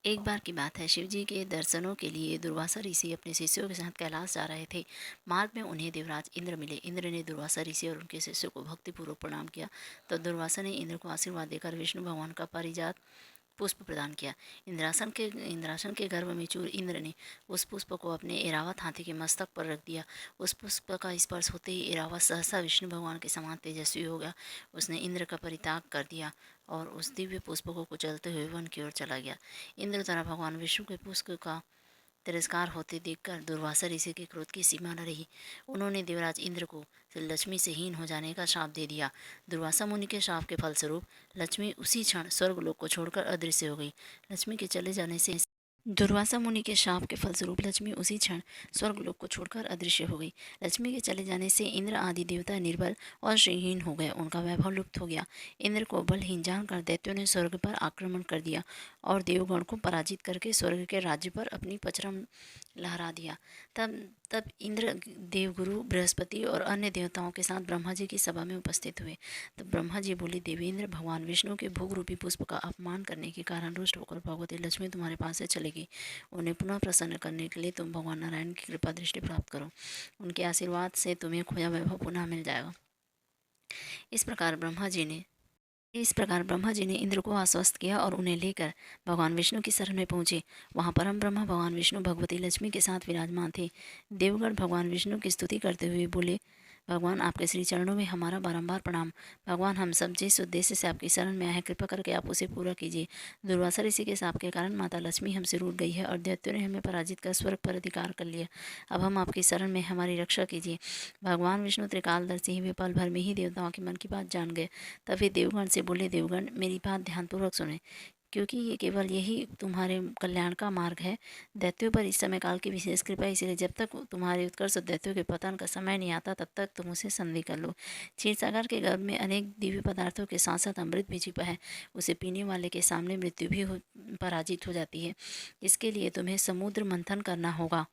एक बार की बात है, शिवजी के दर्शनों के लिए दुर्वासा ऋषि अपने शिष्यों के साथ कैलाश जा रहे थे। मार्ग में उन्हें देवराज इंद्र मिले। इंद्र ने दुर्वासा ऋषि और उनके शिष्यों को भक्तिपूर्वक प्रणाम किया। तो दुर्वासा ने इंद्र को आशीर्वाद देकर विष्णु भगवान का पारिजात पुष्प प्रदान किया। इंद्रासन के गर्भ में चूर इंद्र ने उस पुष्प को अपने ऐरावत हाथी के मस्तक पर रख दिया। उस पुष्प का स्पर्श होते ही ऐरावत सहसा विष्णु भगवान के समान तेजस्वी हो गया। उसने इंद्र का परित्याग कर दिया और उस दिव्य पुष्प को कुचलते हुए वन की ओर चला गया। इंद्र द्वारा भगवान विष्णु के पुष्प का तिरस्कार होते देखकर दुर्वासा ऋषि के क्रोध की सीमा न रही। उन्होंने देवराज इंद्र को लक्ष्मी से हीन हो जाने का श्राप दे दिया। दुर्वासा मुनि के श्राप के फलस्वरूप लक्ष्मी उसी क्षण स्वर्गलोक को छोड़कर अदृश्य हो गई। लक्ष्मी के चले जाने से दुर्वासा मुनि के शाप के फलस्वरूप लक्ष्मी उसी क्षण स्वर्गलोक को छोड़कर अदृश्य हो गई। लक्ष्मी के चले जाने से इंद्र आदि देवता निर्बल और श्रीहीन हो गए। उनका वैभव लुप्त हो गया। इंद्र को बलहीन जानकर दैत्यों ने स्वर्ग पर आक्रमण कर दिया और देवगण को पराजित करके स्वर्ग के राज्य पर अपनी पचरम लहरा दिया। तब तब इंद्र देवगुरु बृहस्पति और अन्य देवताओं के साथ ब्रह्मा जी की सभा में उपस्थित हुए। तब ब्रह्मा जी बोले, देवेंद्र, भगवान विष्णु के भोग रूपी पुष्प का अपमान करने के कारण रुष्ट होकर भगवती लक्ष्मी तुम्हारे पास से चलेगी। उन्हें पुनः प्रसन्न करने के लिए तुम भगवान नारायण की कृपा दृष्टि प्राप्त करो। उनके आशीर्वाद से तुम्हें खोया वैभव पुनः मिल जाएगा। इस प्रकार ब्रह्मा जी ने इंद्र को आश्वस्त किया और उन्हें लेकर भगवान विष्णु की शरण में पहुंचे। वहां परम ब्रह्मा भगवान विष्णु भगवती लक्ष्मी के साथ विराजमान थे। देवगण भगवान विष्णु की स्तुति करते हुए बोले, भगवान, आपके श्री चरणों में हमारा बारंबार प्रणाम। भगवान, हम सब जिस उद्देश्य से आपकी शरण में आए हैं, कृपा करके आप उसे पूरा कीजिए। दुर्वासा ऋषि के शाप के कारण माता लक्ष्मी हमसे रूठ गई है और दैत्यों ने हमें पराजित कर स्वर्ग पर अधिकार कर लिया। अब हम आपकी शरण में हमारी रक्षा कीजिए। भगवान विष्णु त्रिकालदर्शी ही वे पल भर में ही देवताओं के मन की बात जान गए। तभी देवगण से बोले, देवगण, मेरी बात ध्यानपूर्वक सुने, क्योंकि ये केवल यही तुम्हारे कल्याण का मार्ग है। दैत्यों पर इस समय काल की विशेष कृपा, इसलिए जब तक तुम्हारे उत्कर्ष दैत्यों के पतन का समय नहीं आता, तब तक तुम उसे संधि कर लो। क्षीरसागर के गर्भ में अनेक दिव्य पदार्थों के साथ साथ अमृत भी छिपा है। उसे पीने वाले के सामने मृत्यु भी पराजित हो जाती है। इसके लिए तुम्हें समुद्र मंथन करना होगा।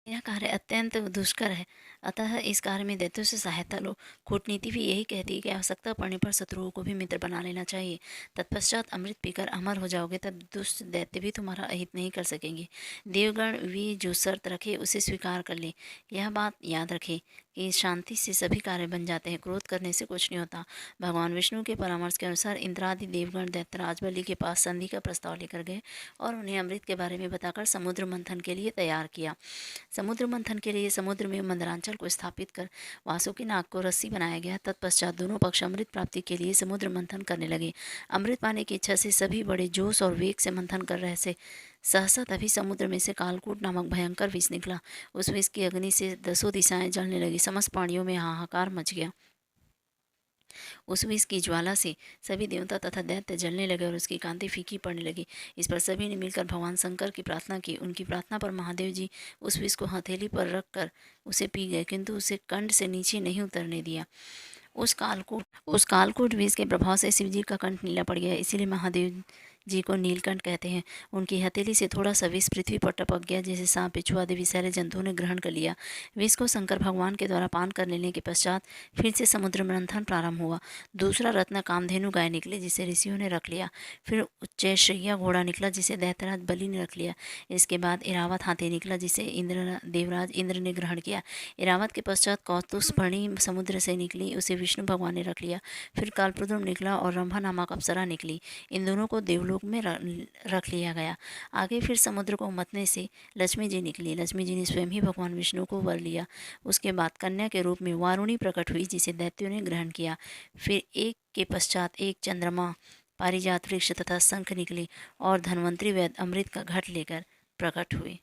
यह कार्य अत्यंत दुष्कर है, अतः इस कार्य में दैत्यों से सहायता लो। कूटनीति भी यही कहती है कि आवश्यकता पड़ने पर शत्रुओं को भी मित्र बना लेना चाहिए। तत्पश्चात अमृत पीकर अमर हो जाओगे, तब दुष्ट दैत्य भी तुम्हारा अहित नहीं कर सकेंगे। देवगण वे जो शर्त रखे उसे स्वीकार कर ले। यह बात याद रखे कि शांति से सभी कार्य बन जाते हैं, क्रोध करने से कुछ नहीं होता। भगवान विष्णु के परामर्श के अनुसार इंद्रादि देवगण दैत्यराज बलि के पास संधि का प्रस्ताव लेकर गए और उन्हें अमृत के बारे में बताकर समुद्र मंथन के लिए तैयार किया। समुद्र मंथन के लिए समुद्र में मंदरांचल को स्थापित कर वासुकी नाग को रस्सी बनाया गया। तत्पश्चात दोनों पक्ष अमृत प्राप्ति के लिए समुद्र मंथन करने लगे। अमृत पाने की इच्छा से सभी बड़े जोश और वेग से मंथन कर रहे थे। सहसा तभी समुद्र में से कालकूट नामक भयंकर विष निकला। उस विष की अग्नि से दसों दिशाएं जलने लगी। समस्त प्राणियों में हाहाकार मच गया। उस विष की ज्वाला से सभी देवता तथा दैत्य जलने लगे और उसकी कांति फीकी पड़ने लगी। इस पर सभी ने मिलकर भगवान शंकर की प्रार्थना की। उनकी प्रार्थना पर महादेव जी उस विष को हथेली पर रख कर उसे पी गए, किंतु उसे कंठ से नीचे नहीं उतरने दिया। उस कालकूट विष के प्रभाव से शिव जी का कंठ नीला पड़ गया, इसीलिए महादेव जी को नीलकंठ कहते हैं। उनकी हथेली से थोड़ा सा विष पृथ्वी पर टपक गया, जिसे सांप, बिच्छू आदि विषैले जंतुओं ने ग्रहण कर लिया। विष को शंकर भगवान के द्वारा पान कर लेने के पश्चात फिर से समुद्र मंथन प्रारंभ हुआ। दूसरा रत्न कामधेनु गाय निकली, जिसे ऋषियों ने रख लिया। फिर उच्चैश्रय्या घोड़ा निकला, जिसे दैत्यराज बलि ने रख लिया। इसके बाद इरावत हाथी निकला, जिसे देवराज इंद्र ने ग्रहण किया। इरावत के पश्चात कौतुषपर्णी समुद्र से निकली, उसे विष्णु भगवान ने रख लिया। फिर कालप्रद्रुम निकला और रंभा नामक अप्सरा निकली। इन दोनों को देवलोक में रख लिया गया। आगे फिर समुद्र को मतने से लक्ष्मी जी निकली। लक्ष्मी जी ने स्वयं ही भगवान विष्णु को वर लिया। उसके बाद कन्या के रूप में वारुणी प्रकट हुई, जिसे दैत्यों ने ग्रहण किया। फिर एक के पश्चात एक चंद्रमा, पारिजात वृक्ष तथा शंख निकले और धन्वंतरी वैद्य अमृत का घट लेकर प्रकट हुए।